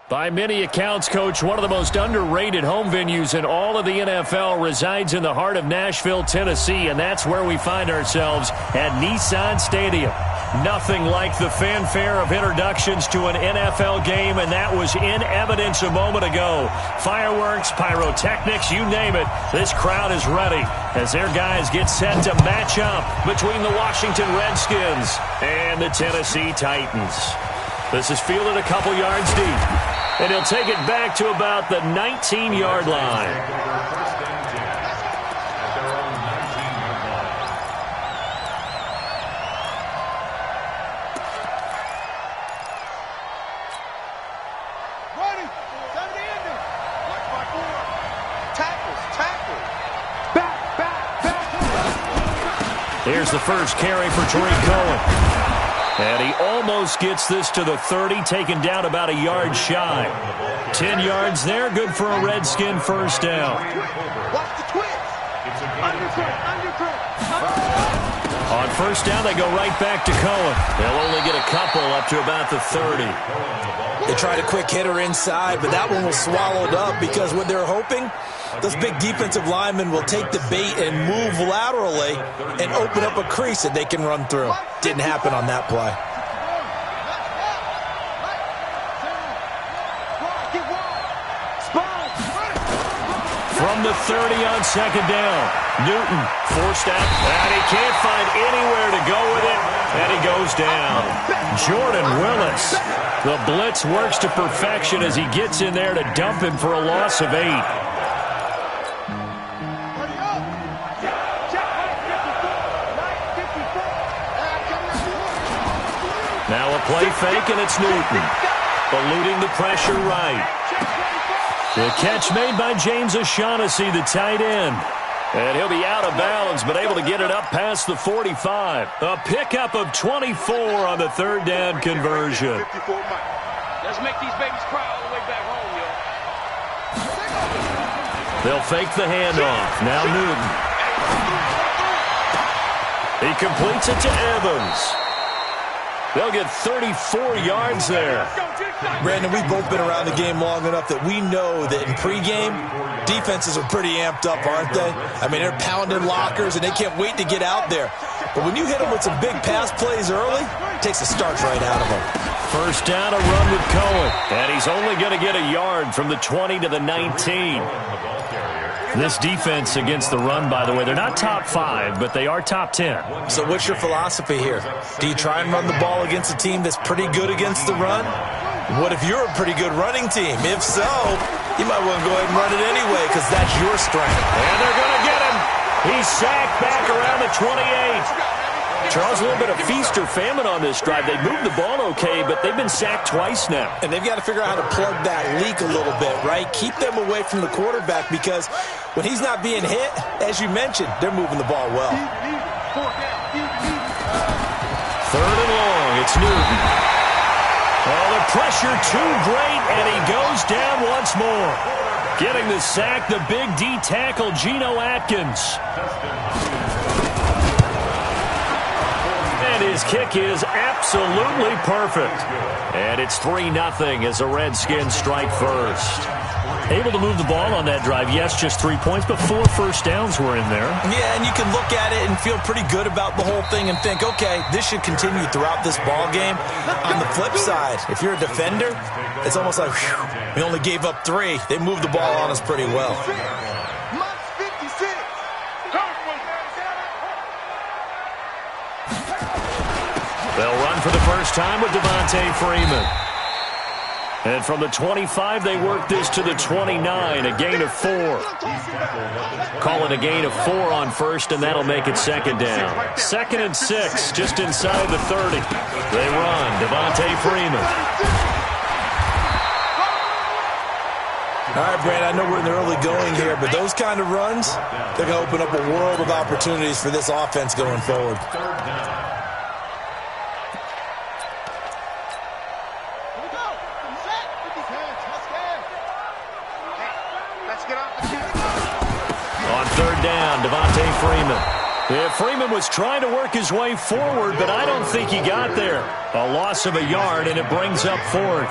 By many accounts, Coach, one of the most underrated home venues in all of the NFL resides in the heart of Nashville, Tennessee, and that's where we find ourselves at Nissan Stadium. Nothing like the fanfare of introductions to an NFL game, and that was in evidence a moment ago. Fireworks, pyrotechnics, you name it, this crowd is ready as their guys get set to match up between the Washington Redskins and the Tennessee Titans. This is fielded a couple yards deep, and he'll take it back to about the 19-yard line. Here's the first carry for Tariq Cohen. And he almost gets this to the 30, taken down about a yard shy. 10 yards there, good for a Redskin first down. Watch the twist. On first down, they go right back to Cohen. They'll only get a couple up to about the 30. They tried a quick hitter inside, but that one was swallowed up because what they're hoping, those big defensive linemen will take the bait and move laterally and open up a crease that they can run through. Didn't happen on that play. From the 30 on second down, Newton forced out, and he can't find anywhere to go with it, and he goes down. Jordan Willis. The blitz works to perfection as he gets in there to dump him for a loss of 8. Now a play fake, and it's Newton. Eluding the pressure right. The catch made by James O'Shaughnessy, the tight end. And he'll be out of bounds, but able to get it up past the 45. A pickup of 24 on the third down conversion. Let's make these babies cry all the way back home, yo. They'll fake the handoff. Now Newton. He completes it to Evans. They'll get 34 yards there. Brandon, we've both been around the game long enough that we know that in pregame, defenses are pretty amped up, aren't they? I mean, they're pounding lockers, and they can't wait to get out there. But when you hit them with some big pass plays early, it takes the starch right out of them. First down, a run with Cohen. And he's only going to get a yard from the 20 to the 19. This defense against the run, by the way, they're not top 5, but they are top 10. So what's your philosophy here? Do you try and run the ball against a team that's pretty good against the run? What if you're a pretty good running team? If so, you might want to go ahead and run it anyway because that's your strength. And they're going to get him. He's sacked back around the 28. Charles, a little bit of feast or famine on this drive. They moved the ball okay, but they've been sacked twice now. And they've got to figure out how to plug that leak a little bit, right? Keep them away from the quarterback because when he's not being hit, as you mentioned, they're moving the ball well. Third and long, it's Newton. Oh, the pressure too great, and he goes down once more. Getting the sack, the big D tackle, Geno Atkins. And his kick is absolutely perfect. And it's 3-0 as the Redskins strike first. Able to move the ball on that drive. Yes, just 3 points, but 4 first downs were in there. Yeah, and you can look at it and feel pretty good about the whole thing and think, okay, this should continue throughout this ball game. On the flip side, if you're a defender, it's almost like, whew, we only gave up 3. They moved the ball on us pretty well. They'll run for the first time with Devontae Freeman. And from the 25, they work this to the 29, a gain of 4. Call it a gain of 4 on first, and that'll make it second down. 2nd and 6, just inside the 30. They run, Devontae Freeman. All right, Brand, I know we're in the early going here, but those kind of runs, they're going to open up a world of opportunities for this offense going forward. On third down, Devontae Freeman. Yeah, Freeman was trying to work his way forward, but I don't think he got there. A loss of a yard, and it brings up fourth.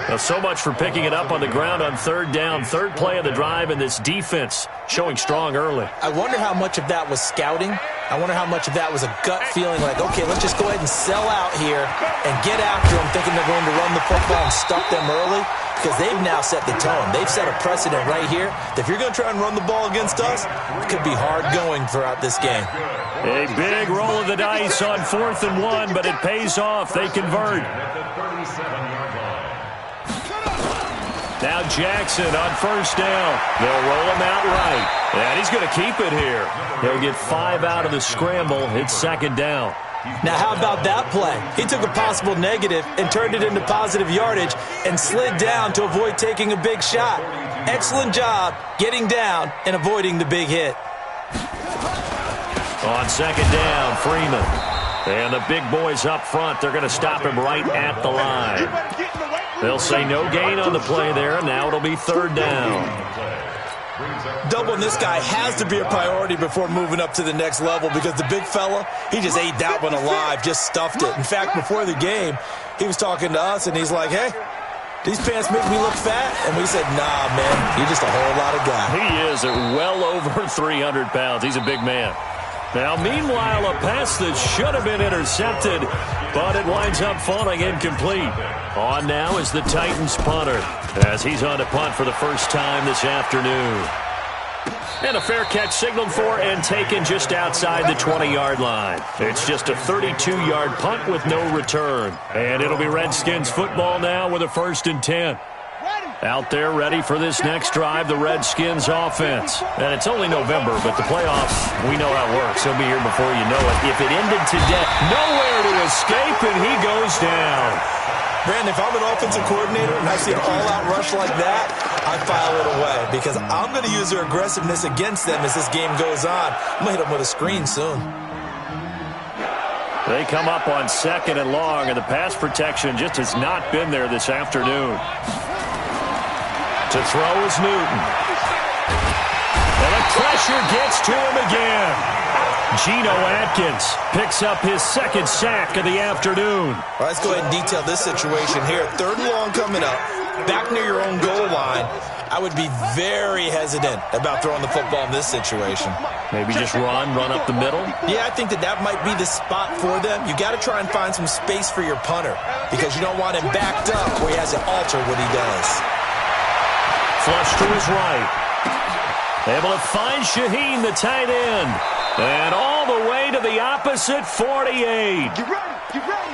Now, so much for picking it up on the ground on third down. Third play of the drive, and this defense showing strong early. I wonder how much of that was scouting. I wonder how much of that was a gut feeling like, okay, let's just go ahead and sell out here and get after them, thinking they're going to run the football and stuff them early, because they've now set the tone. They've set a precedent right here. If you're going to try and run the ball against us, it could be hard going throughout this game. A big roll of the dice on 4th and 1, but it pays off. They convert. Now Jackson on first down. They'll roll him out right. And he's going to keep it here. He'll get 5 out of the scramble. It's second down. Now, how about that play? He took a possible negative and turned it into positive yardage and slid down to avoid taking a big shot. Excellent job getting down and avoiding the big hit. On second down, Freeman. And the big boys up front, they're going to stop him right at the line. They'll say no gain on the play there. Now it'll be third down. Doubling this guy has to be a priority before moving up to the next level, because the big fella, he just ate that one alive, just stuffed it. In fact, before the game, he was talking to us, and he's like, hey, these pants make me look fat? And we said, nah, man, you're just a whole lot of guy. He is at well over 300 pounds. He's a big man. Now, meanwhile, a pass that should have been intercepted, but it winds up falling incomplete. On now is the Titans punter, as he's on to punt for the first time this afternoon. And a fair catch signaled for and taken just outside the 20-yard line. It's just a 32-yard punt with no return. And it'll be Redskins football now with a 1st and 10. Out there ready for this next drive, the Redskins offense. And it's only November, but the playoffs, we know how it works. He'll be here before you know it. If it ended today, nowhere to escape, and he goes down. Brandon, if I'm an offensive coordinator and I see an all-out rush like that, I file it away, because I'm going to use their aggressiveness against them as this game goes on. I'm going to hit them with a screen soon. They come up on 2nd and long, and the pass protection just has not been there this afternoon. To throw is Newton. And the pressure gets to him again. Geno Atkins picks up his 2nd sack of the afternoon. All right, let's go ahead and detail this situation here. 3rd and long coming up, back near your own goal line. I would be very hesitant about throwing the football in this situation. Maybe just run up the middle? Yeah, I think that might be the spot for them. You got to try and find some space for your punter, because you don't want him backed up where he has to alter what he does. Flush to his right. Able to find Shaheen, the tight end. And all the way to the opposite 48.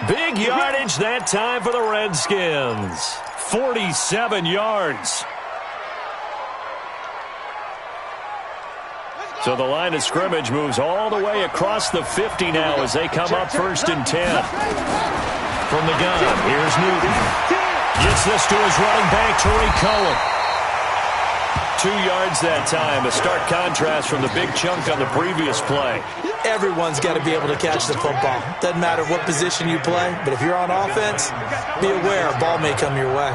Big yardage that time for the Redskins. 47 yards. So the line of scrimmage moves all the way across the 50 now as they come up 1st and 10. From the gun, here's Newton. Gets this to his running back, Tariq Cohen. 2 yards that time, a stark contrast from the big chunk on the previous play. Everyone's got to be able to catch the football. Doesn't matter what position you play, but if you're on offense, be aware a ball may come your way.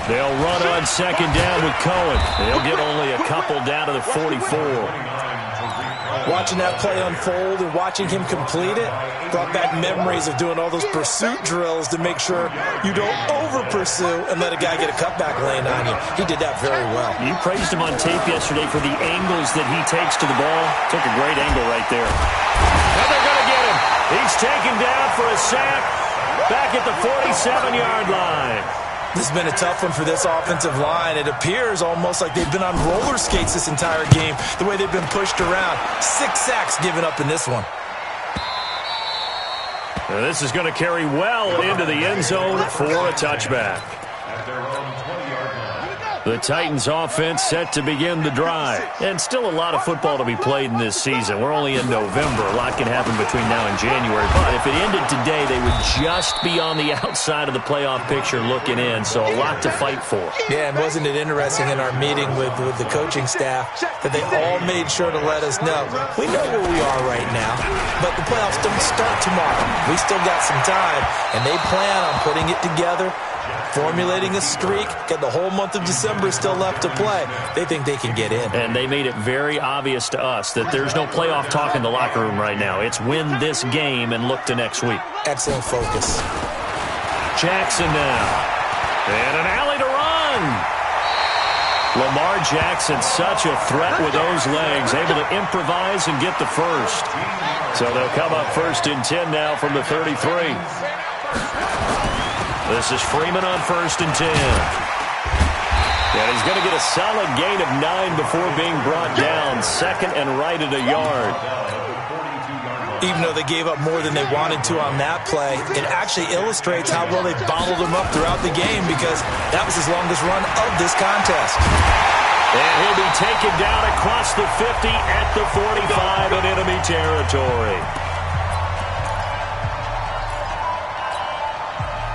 They'll run on 2nd down with Cohen. They'll get only a couple down to the 44. Watching that play unfold and watching him complete it brought back memories of doing all those pursuit drills to make sure you don't over-pursue and let a guy get a cutback lane on you. He did that very well. You praised him on tape yesterday for the angles that he takes to the ball. Took a great angle right there. And they're going to get him. He's taken down for a sack back at the 47-yard line. This has been a tough one for this offensive line. It appears almost like they've been on roller skates this entire game, the way they've been pushed around. 6 sacks given up in this one. And this is going to carry well into the end zone for a touchback. The Titans offense set to begin the drive. And still a lot of football to be played in this season. We're only in November. A lot can happen between now and January. But if it ended today, they would just be on the outside of the playoff picture looking in. So a lot to fight for. Yeah, and wasn't it interesting in our meeting with the coaching staff that they all made sure to let us know, we know where we are right now, but the playoffs don't start tomorrow. We still got some time, and they plan on putting it together, formulating a streak, got the whole month of December still left to play. They think they can get in. And they made it very obvious to us that there's no playoff talk in the locker room right now. It's win this game and look to next week. Excellent focus. Jackson now. And an alley to run. Lamar Jackson, such a threat with those legs, able to improvise and get the first. So they'll come up 1st and 10 now from the 33. This is Freeman on 1st and 10. And he's going to get a solid gain of 9 before being brought down. 2nd and right at a yard. Even though they gave up more than they wanted to on that play, it actually illustrates how well they bottled them up throughout the game because that was his longest run of this contest. And he'll be taken down across the 50 at the 45 in enemy territory.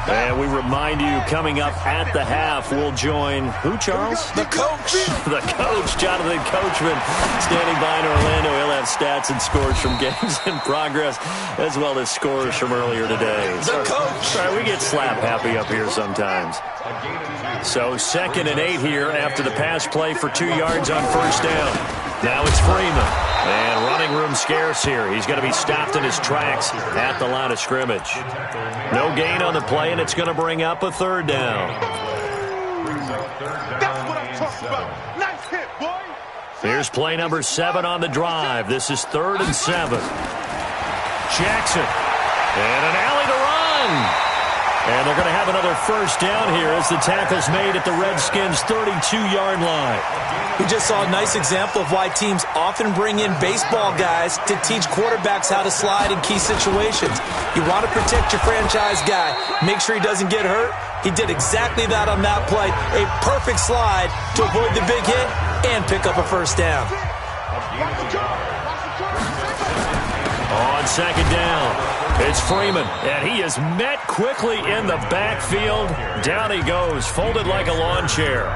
And we remind you, coming up at the half, we'll join who, Charles? The coach. The coach, Jonathan Coachman, standing by in Orlando. He'll have stats and scores from games in progress, as well as scores from earlier today. The coach. Sorry, we get slap happy up here sometimes. So 2nd and 8 here after the pass play for 2 yards on 1st down. Now it's Freeman. And running room scarce here. He's going to be stopped in his tracks at the line of scrimmage. No gain on the play, and it's going to bring up a 3rd down. That's what I'm talking about. Nice hit, boy. Here's play number 7 on the drive. This is 3rd and 7. Jackson. And an alley to run. And they're going to have another 1st down here as the tackle's made at the Redskins' 32-yard line. We just saw a nice example of why teams often bring in baseball guys to teach quarterbacks how to slide in key situations. You want to protect your franchise guy. Make sure he doesn't get hurt. He did exactly that on that play. A perfect slide to avoid the big hit and pick up a 1st down. On 2nd down, it's Freeman, and he is met quickly in the backfield. Down he goes, folded like a lawn chair.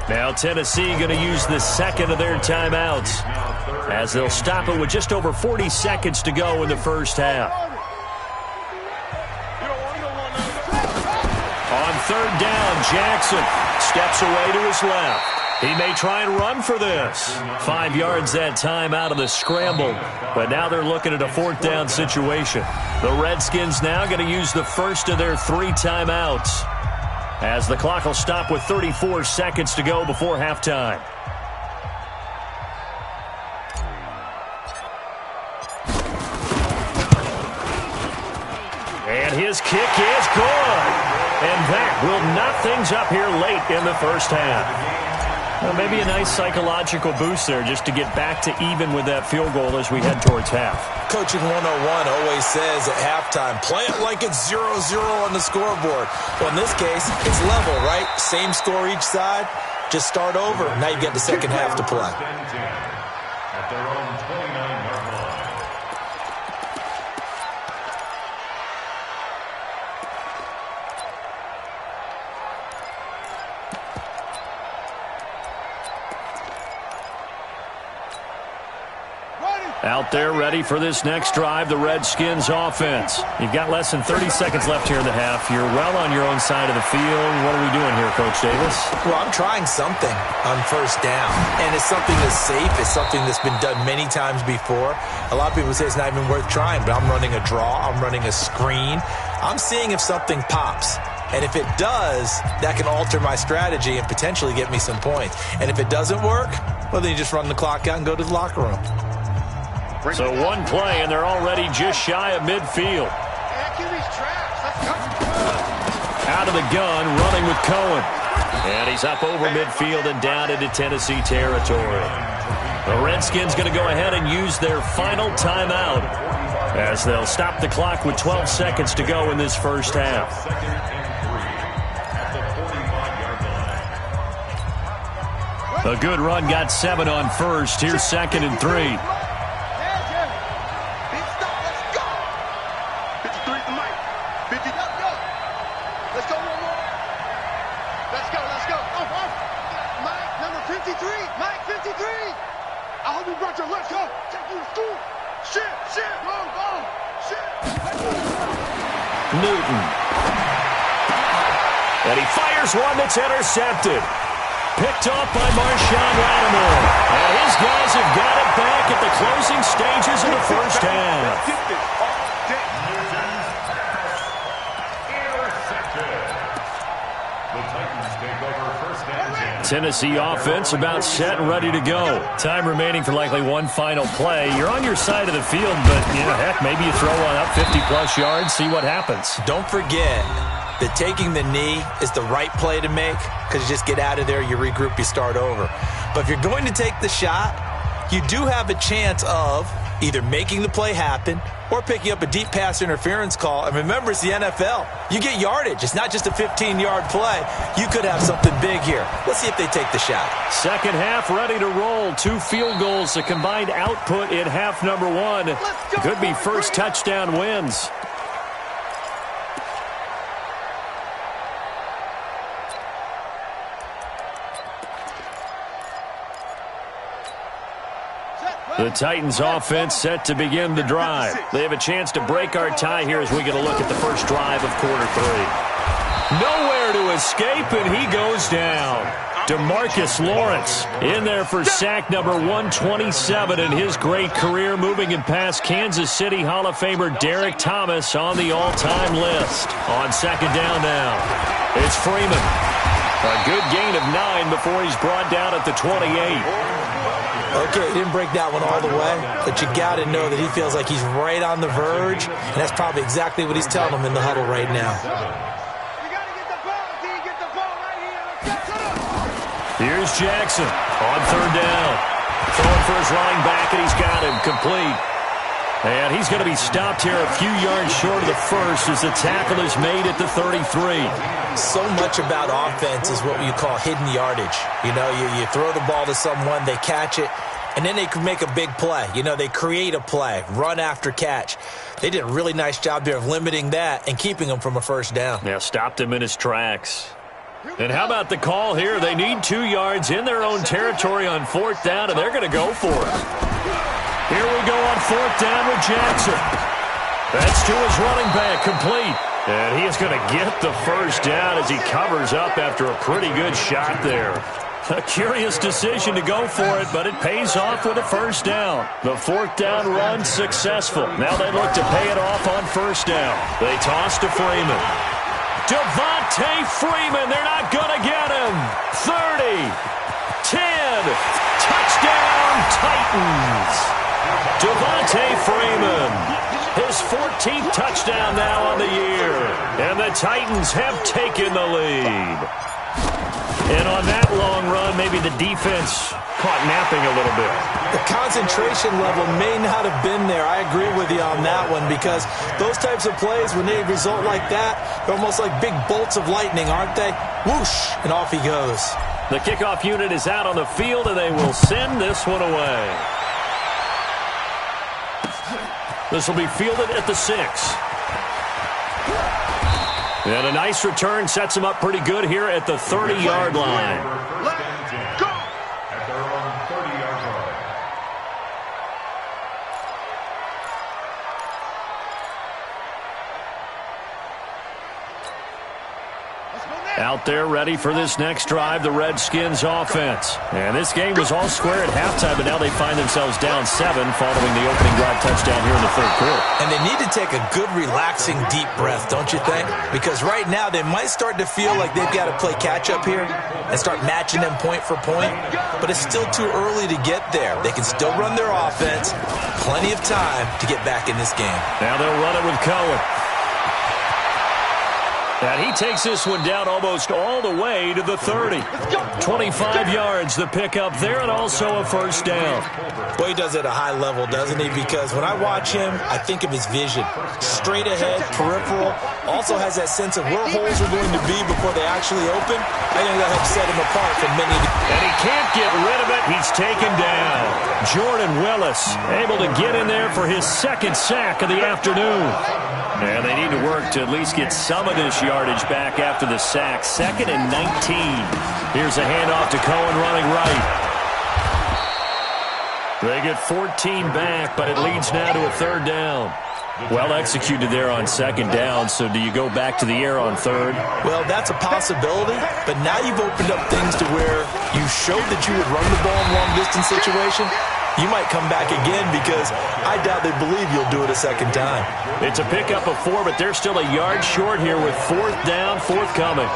Now Tennessee going to use the 2nd of their timeouts as they'll stop it with just over 40 seconds to go in the 1st half. On 3rd down, Jackson steps away to his left. He may try and run for this. 5 yards that time out of the scramble, but now they're looking at a 4th down situation. The Redskins now going to use the 1st of their 3 timeouts as the clock will stop with 34 seconds to go before halftime. And his kick is good. And that will knock things up here late in the 1st half. Well, maybe a nice psychological boost there just to get back to even with that field goal as we head towards half. Coaching 101 always says at halftime, play it like it's 0-0 on the scoreboard. Well, in this case, it's level, right? Same score each side. Just start over. Now you get the 2nd half to play. At their own 29-yard line. Out there ready for this next drive, the Redskins offense. You've got less than 30 seconds left here in the half. You're well on your own side of the field. What are we doing here, Coach Davis? Well, I'm trying something on 1st down, and it's something that's safe. It's something that's been done many times before. A lot of people say it's not even worth trying, but I'm running a draw. I'm running a screen. I'm seeing if something pops. And if it does, that can alter my strategy and potentially get me some points. And if it doesn't work, well, then you just run the clock out and go to the locker room. So 1 play, and they're already just shy of midfield. Out of the gun, running with Cohen. And he's up over midfield and down into Tennessee territory. The Redskins going to go ahead and use their final timeout as they'll stop the clock with 12 seconds to go in this 1st half. A good run got 7 on first. Here's 2nd and 3. Let's go one more. Let's go. Mike, number 53. Mike, 53. I hope you brought your let's go. Take you to school. Shit. Wrong. Shit. Newton. And he fires one that's intercepted. Picked off by Marshawn Lattimore. And his guys have got it back at the closing stages of the first half. Tennessee offense about set and ready to go. Time remaining for likely one final play. You're on your side of the field, but, heck, maybe you throw one up 50-plus yards, see what happens. Don't forget that taking the knee is the right play to make because you just get out of there, you regroup, you start over. But if you're going to take the shot, you do have a chance of either making the play happen or picking up a deep pass interference call. And remember, it's the NFL. You get yardage. It's not just a 15-yard play. You could have something big here. Let's see if they take the shot. Second half ready to roll. 2 field goals, a combined output in half number 1. Could be first touchdown wins. The Titans offense set to begin the drive. They have a chance to break our tie here as we get a look at the first drive of quarter 3. Nowhere to escape, and he goes down. DeMarcus Lawrence in there for sack number 127 in his great career, moving and past Kansas City Hall of Famer Derek Thomas on the all-time list. On second down now, it's Freeman. A good gain of 9 before he's brought down at the 28. Okay, he didn't break that one all the way, but you got to know that he feels like he's right on the verge, and that's probably exactly what he's telling him in the huddle right now. You got to get the ball, D. Get the ball right here. Here's Jackson on third down. Throwing for his running back, and he's got him complete. And he's going to be stopped here a few yards short of the first as the tackle is made at the 33. So much about offense is what you call hidden yardage. You throw the ball to someone, they catch it, and then they can make a big play. They create a play, run after catch. They did a really nice job there of limiting that and keeping him from a first down. Yeah, stopped him in his tracks. And how about the call here? They need 2 yards in their own territory on fourth down, and they're going to go for it. Here we go on fourth down with Jackson. That's to his running back, complete. And he is going to get the first down as he covers up after a pretty good shot there. A curious decision to go for it, but it pays off with a first down. The fourth down run successful. Now they look to pay it off on first down. They toss to Freeman. Devontae Freeman, they're not going to get him. 30, 10, touchdown Titans. Devontae Freeman, his 14th touchdown now on the year. And the Titans have taken the lead. And on that long run, maybe the defense caught napping a little bit. The concentration level may not have been there. I agree with you on that one because those types of plays, when they result like that, they're almost like big bolts of lightning, aren't they? Whoosh, and off he goes. The kickoff unit is out on the field, and they will send this one away. This will be fielded at the 6. And a nice return sets him up pretty good here at the 30-yard line. Let's go. At their own 30-yard line. Out there ready for this next drive, the Redskins offense. And this game was all square at halftime, but now they find themselves down 7 following the opening drive touchdown here in the third quarter. And they need to take a good, relaxing, deep breath, don't you think? Because right now they might start to feel like they've got to play catch-up here and start matching them point for point. But it's still too early to get there. They can still run their offense. Plenty of time to get back in this game. Now they'll run it with Cohen. And he takes this one down almost all the way to the 30. 25 yards, the pickup there, and also a first down. Well, he does it at a high level, doesn't he? Because when I watch him, I think of his vision. Straight ahead, peripheral. Also has that sense of where holes are going to be before they actually open. I think that helps set him apart from many of the... And he can't get rid of it. He's taken down. Jordan Willis able to get in there for his second sack of the afternoon. And they need to work to at least get some of this yardage back after the sack. 2nd and 19. Here's a handoff to Cohen running right. They get 14 back, but it leads now to a 3rd down. Well executed there on 2nd down, so do you go back to the air on 3rd? Well, that's a possibility, but now you've opened up things to where you showed that you would run the ball in long-distance situation. You might come back again because I doubt they believe you'll do it a second time. It's a pickup of 4, but they're still a yard short here with 4th down, 4th coming.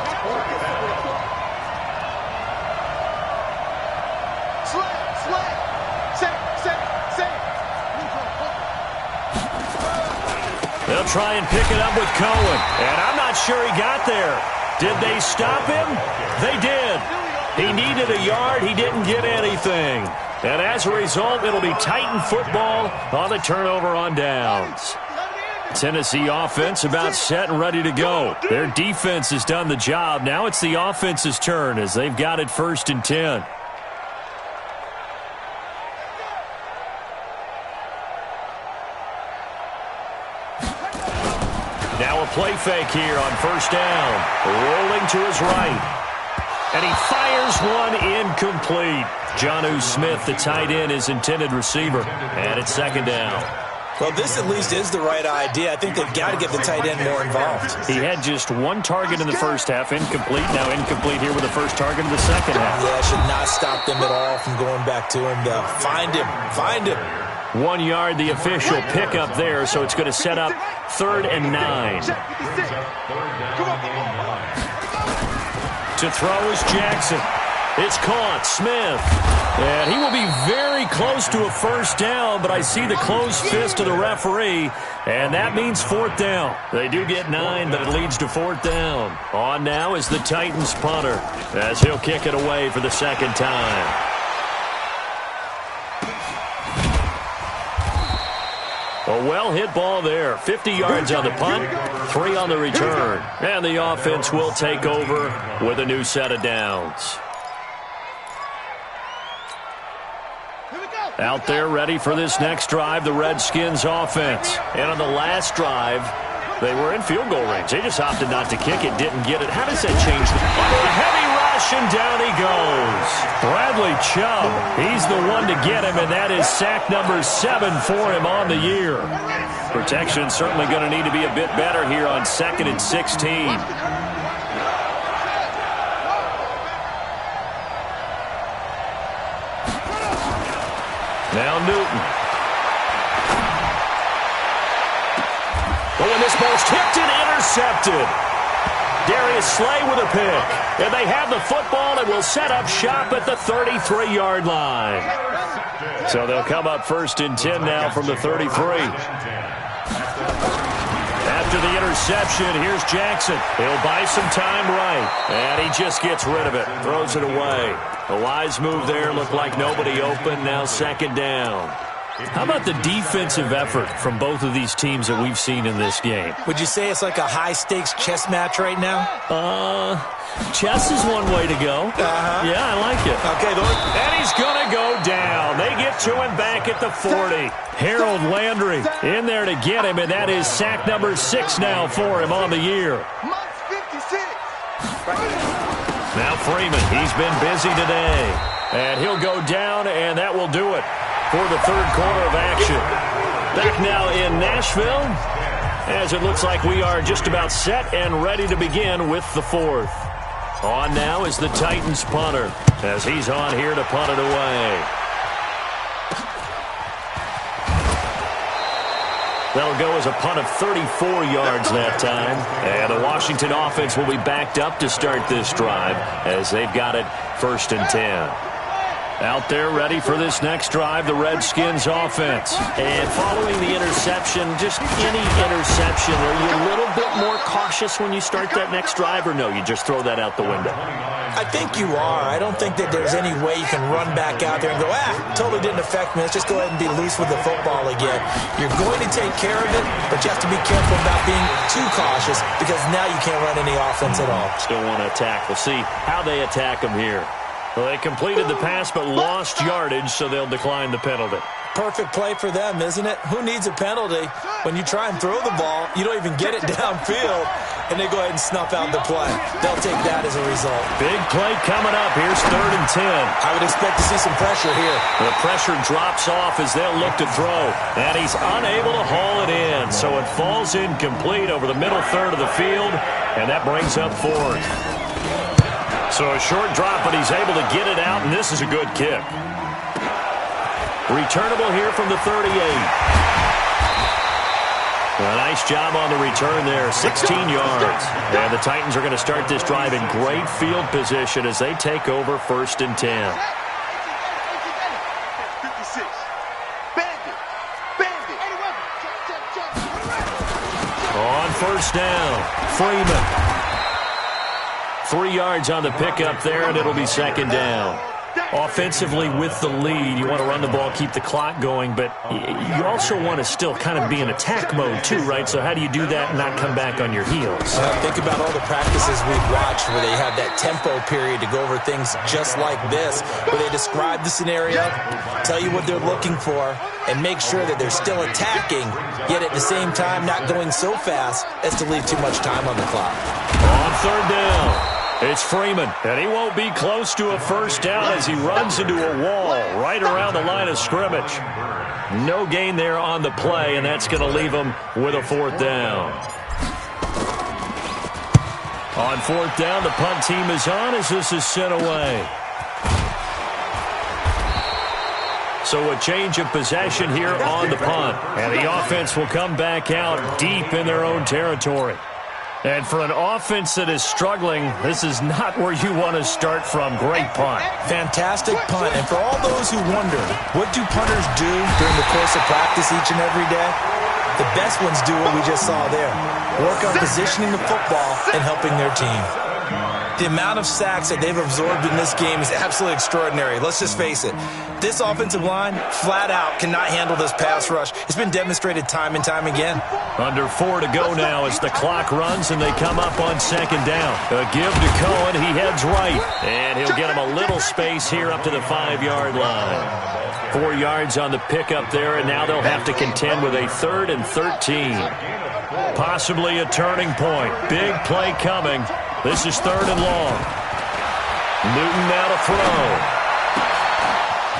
They'll try and pick it up with Cohen. And I'm not sure he got there. Did they stop him? They did. He needed a yard. He didn't get anything. And as a result, it'll be Titan football on the turnover on downs. Tennessee offense about set and ready to go. Their defense has done the job. Now it's the offense's turn as they've got it 1st and 10. Now a play fake here on 1st down. Rolling to his right. And he fires one incomplete. Jonnu Smith, the tight end, his intended receiver. And it's 2nd down. Well, this at least is the right idea. I think they've got to get the tight end more involved. He had just 1 target in the first half, incomplete. Now incomplete here with the first target in the second half. Yeah, should not stop them at all from going back to him. Find him. Find him. 1 yard, the official pickup there, so it's going to set up 3rd and 9. To throw is Jackson. It's caught. Smith. And he will be very close to a first down, but I see the closed fist of the referee, and that means 4th down. They do get 9, but it leads to 4th down. On now is the Titans punter, as he'll kick it away for the 2nd time. A well-hit ball there. 50 yards on the punt, 3 on the return. And the offense will take over with a new set of downs. Out there ready for this next drive, the Redskins offense. And on the last drive, they were in field goal range. They just opted not to kick it, didn't get it. How does that change? Under a heavy rush, and down he goes. Bradley Chubb, he's the one to get him, and that is sack number 7 for him on the year. Protection certainly going to need to be a bit better here on 2nd and 16. Now Newton. Oh, and this ball's tipped and intercepted. Darius Slay with a pick. And they have the football and will set up shop at the 33-yard line. So they'll come up 1st and 10 now from the 33. After the interception, here's Jackson. He'll buy some time right. And he just gets rid of it. Throws it away. A wise move there. Looked like nobody open. Now 2nd down. How about the defensive effort from both of these teams that we've seen in this game? Would you say it's like a high-stakes chess match right now? Chess is one way to go. Yeah, I like it. Okay, and he's going to go down. They get to him back at the 40. Harold Landry in there to get him, and that is sack number 6 now for him on the year. Now Freeman, he's been busy today. And he'll go down, and that will do it for the 3rd quarter of action. Back now in Nashville, as it looks like we are just about set and ready to begin with the 4th. On now is the Titans punter, as he's on here to punt it away. That'll go as a punt of 34 yards that time. And the Washington offense will be backed up to start this drive as they've got it 1st and 10. Out there ready for this next drive, the Redskins offense. And following the interception, just any interception, are you a little bit more cautious when you start that next drive, or no, you just throw that out the window? I think you are. I don't think that there's any way you can run back out there and go, totally didn't affect me. Let's just go ahead and be loose with the football again. You're going to take care of it, but you have to be careful about being too cautious because now you can't run any offense at all. Still want to attack. We'll see how they attack them here. Well, they completed the pass but lost yardage, so they'll decline the penalty. Perfect play for them, isn't it? Who needs a penalty? When you try and throw the ball, you don't even get it downfield, and they go ahead and snuff out the play. They'll take that as a result. Big play coming up. Here's 3rd and 10. I would expect to see some pressure here. The pressure drops off as they'll look to throw, and he's unable to haul it in, so it falls incomplete over the middle third of the field, and that brings up 4th. So a short drop, but he's able to get it out, and this is a good kick. Returnable here from the 38. A nice job on the return there, 16 yards. And the Titans are going to start this drive in great field position as they take over 1st and 10. 56. Bandit. On 1st down, Freeman. 3 yards on the pickup there, and it'll be 2nd down. Offensively with the lead, you want to run the ball, keep the clock going, but you also want to still kind of be in attack mode too, right? So how do you do that and not come back on your heels? Think about all the practices we've watched where they have that tempo period to go over things just like this, where they describe the scenario, tell you what they're looking for, and make sure that they're still attacking, yet at the same time not going so fast as to leave too much time on the clock. On 3rd down, it's Freeman, and he won't be close to a 1st down as he runs into a wall right around the line of scrimmage. No gain there on the play, and that's going to leave him with a 4th down. On 4th down, the punt team is on as this is sent away. So a change of possession here on the punt, and the offense will come back out deep in their own territory. And for an offense that is struggling, this is not where you want to start from. Great punt. Fantastic punt. And for all those who wonder, what do punters do during the course of practice each and every day? The best ones do what we just saw there. Work on positioning the football and helping their team. The amount of sacks that they've absorbed in this game is absolutely extraordinary. Let's just face it. This offensive line, flat out, cannot handle this pass rush. It's been demonstrated time and time again. Under 4 to go now as the clock runs and they come up on 2nd down. A give to Cohen. He heads right. And he'll get him a little space here up to the 5-yard line. 4 yards on the pickup there, and now they'll have to contend with a 3rd and 13. Possibly a turning point. Big play coming. This is 3rd and long. Newton now to throw.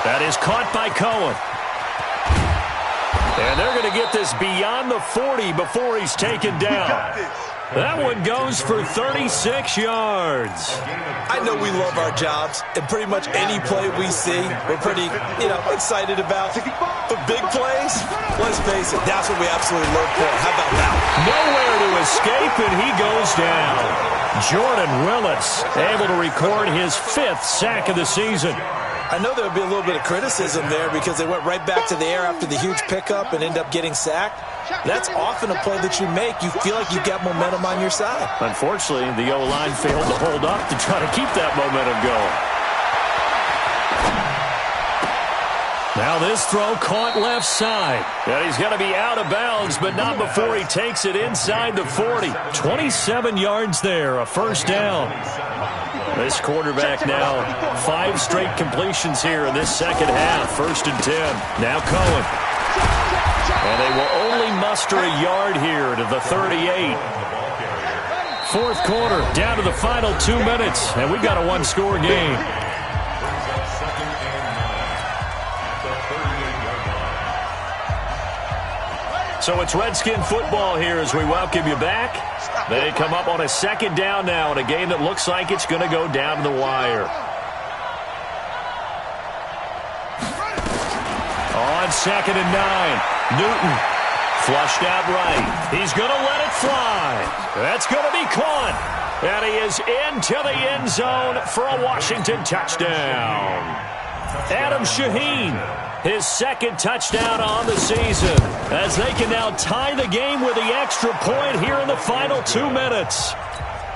That is caught by Cohen. And they're going to get this beyond the 40 before he's taken down. That one goes for 36 yards. I know we love our jobs, and pretty much any play we see, we're pretty, excited about. But big plays, let's face it, that's what we absolutely look for. How about that? Nowhere to escape, and he goes down. Jordan Willis able to record his 5th sack of the season. I know there would be a little bit of criticism there because they went right back to the air after the huge pickup and end up getting sacked. That's often a play that you make. You feel like you've got momentum on your side. Unfortunately, the O-line failed to hold up to try to keep that momentum going. Now this throw caught left side. And he's going to be out of bounds, but not before he takes it inside the 40. 27 yards there, a 1st down. This quarterback now 5 straight completions here in this 2nd half. 1st and 10. Now Cohen. And they will only muster a yard here to the 38. 4th quarter, down to the final 2 minutes, and we've got a 1-score game. So it's Redskin football here as we welcome you back. They come up on a 2nd down now in a game that looks like it's going to go down to the wire. On 2nd and 9, Newton flushed out right. He's going to let it fly. That's going to be caught. And he is into the end zone for a Washington touchdown. Adam Shaheen, his second touchdown on the season, as they can now tie the game with the extra point here in the final 2 minutes.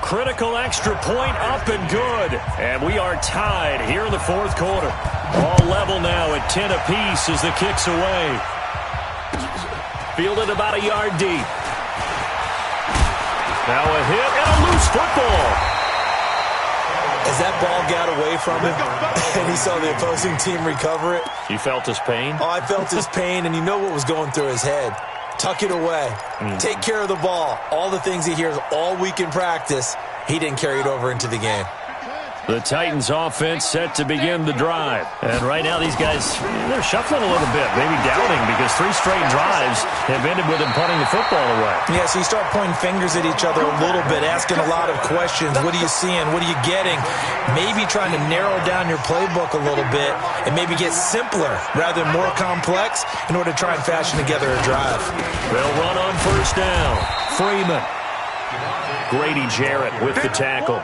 Critical extra point up and good. And we are tied here in the fourth quarter. All level now at 10 apiece as the kick's away. Fielded about a yard deep. Now a hit and a loose football. As that ball got away from him and he saw the opposing team recover it. You felt his pain? Oh, I felt his pain, and you know what was going through his head. Tuck it away. Take care of the ball. All the things he hears all week in practice, he didn't carry it over into the game. The Titans offense set to begin the drive. And right now these guys, they're shuffling a little bit, maybe doubting, because 3 straight drives have ended with them punting the football away. Yeah, so you start pointing fingers at each other a little bit, asking a lot of questions. What are you seeing? What are you getting? Maybe trying to narrow down your playbook a little bit and maybe get simpler rather than more complex in order to try and fashion together a drive. They'll run on first down. Freeman. Grady Jarrett with the tackle.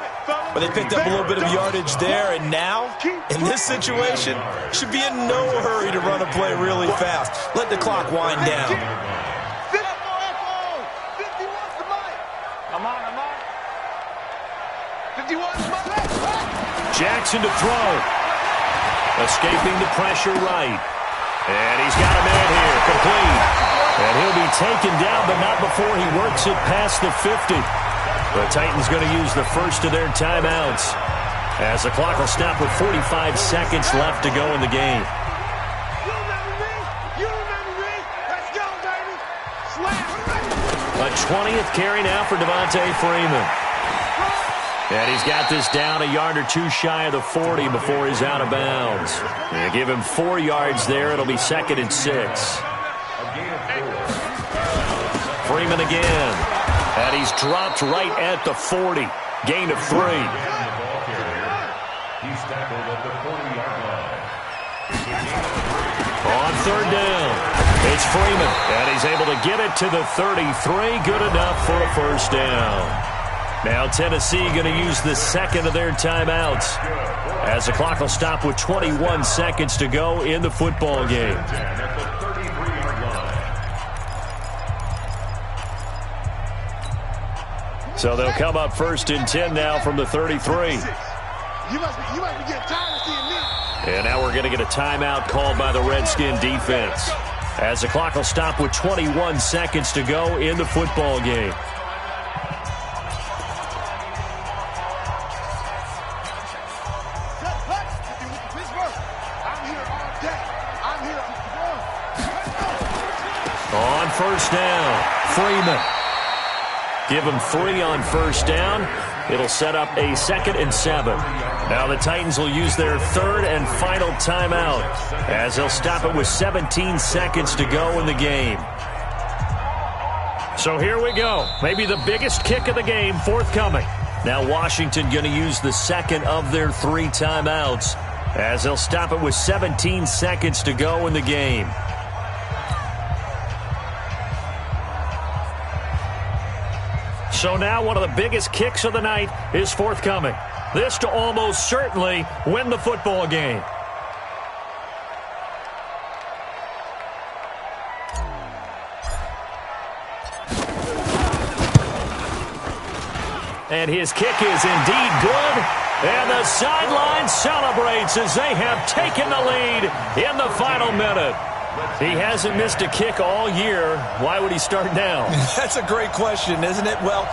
But they picked up a little bit of yardage there, and now, in this situation, should be in no hurry to run a play really fast. Let the clock wind down. Jackson to throw. Escaping the pressure right. And he's got a man here, complete. And he'll be taken down, but not before he works it past the 50. The Titans going to use the first of their timeouts as the clock will stop with 45 seconds left to go in the game. A 20th carry now for Devontae Freeman. And he's got this down a yard or 2 shy of the 40 before he's out of bounds. They give him 4 yards there. It'll be 2nd and 6. Freeman again. And he's dropped right at the 40. Gain of 3. He's tackled at the 40-yard line. On third down, it's Freeman. And he's able to get it to the 33. Good enough for a first down. Now Tennessee going to use the second of their timeouts as the clock will stop with 21 seconds to go in the football game. So they'll come up 1st and 10 now from the 33. You must be getting tired of seeing me. And now we're going to get a timeout called by the Redskin defense as the clock will stop with 21 seconds to go in the football game. On first down, Freeman. Give him 3 on first down. It'll set up a 2nd and 7. Now the Titans will use their 3rd and final timeout as they'll stop it with 17 seconds to go in the game. So here we go. Maybe the biggest kick of the game forthcoming. Now Washington going to use the 2nd of their 3 timeouts as they'll stop it with 17 seconds to go in the game. So now one of the biggest kicks of the night is forthcoming. This to almost certainly win the football game. And his kick is indeed good. And the sideline celebrates as they have taken the lead in the final minute. He hasn't missed a kick all year. Why would he start now? That's a great question, isn't it? Well,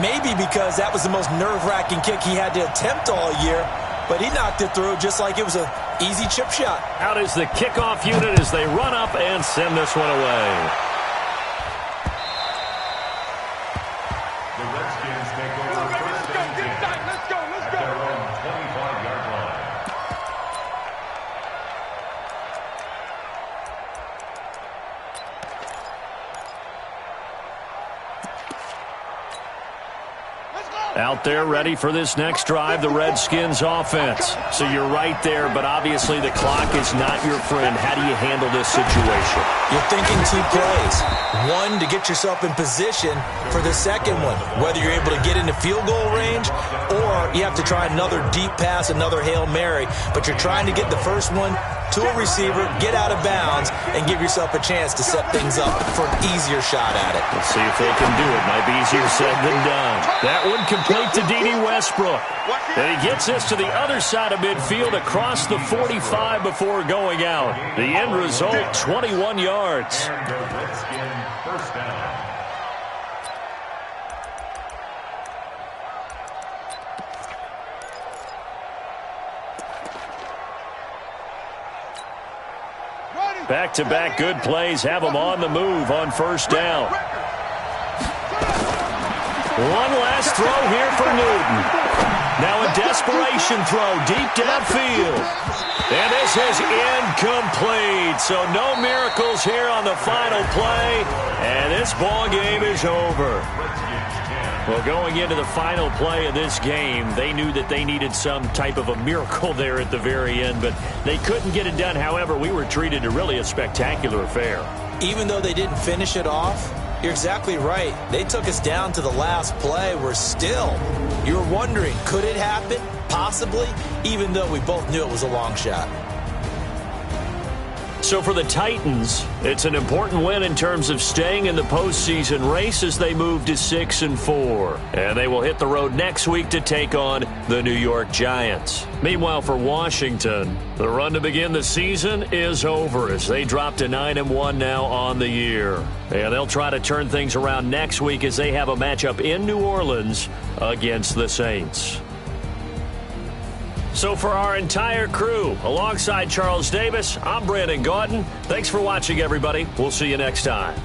maybe because that was the most nerve-wracking kick he had to attempt all year, but he knocked it through just like it was an easy chip shot. Out is the kickoff unit as they run up and send this one away. The Redskins take over 1st and 10 at their own 25-yard line. Let's go! Out there ready for this next drive, the Redskins offense. So you're right there, but obviously the clock is not your friend. How do you handle this situation? You're thinking 2 plays. One, to get yourself in position for the second one, whether you're able to get into field goal range or you have to try another deep pass, another Hail Mary, but you're trying to get the first one to a receiver, get out of bounds, and give yourself a chance to set things up for an easier shot at it. Let's see if they can do it. Might be easier said than done. That one complete to D.D. Westbrook. And he gets this to the other side of midfield across the 45 before going out. The end result, 21 yards. First down. Back-to-back good plays have them on the move on first down. One last throw here for Newton. Now a desperation throw deep downfield. And this is incomplete. So no miracles here on the final play. And this ball game is over. Well, going into the final play of this game, they knew that they needed some type of a miracle there at the very end, but they couldn't get it done. However, we were treated to really a spectacular affair. Even though they didn't finish it off, you're exactly right. They took us down to the last play. We're still, you're wondering, could it happen? Possibly, even though we both knew it was a long shot. So for the Titans, it's an important win in terms of staying in the postseason race as they move to 6-4. And they will hit the road next week to take on the New York Giants. Meanwhile, for Washington, the run to begin the season is over as they drop to 9-1 now on the year. And they'll try to turn things around next week as they have a matchup in New Orleans against the Saints. So for our entire crew, alongside Charles Davis, I'm Brandon Gaudin. Thanks for watching, everybody. We'll see you next time.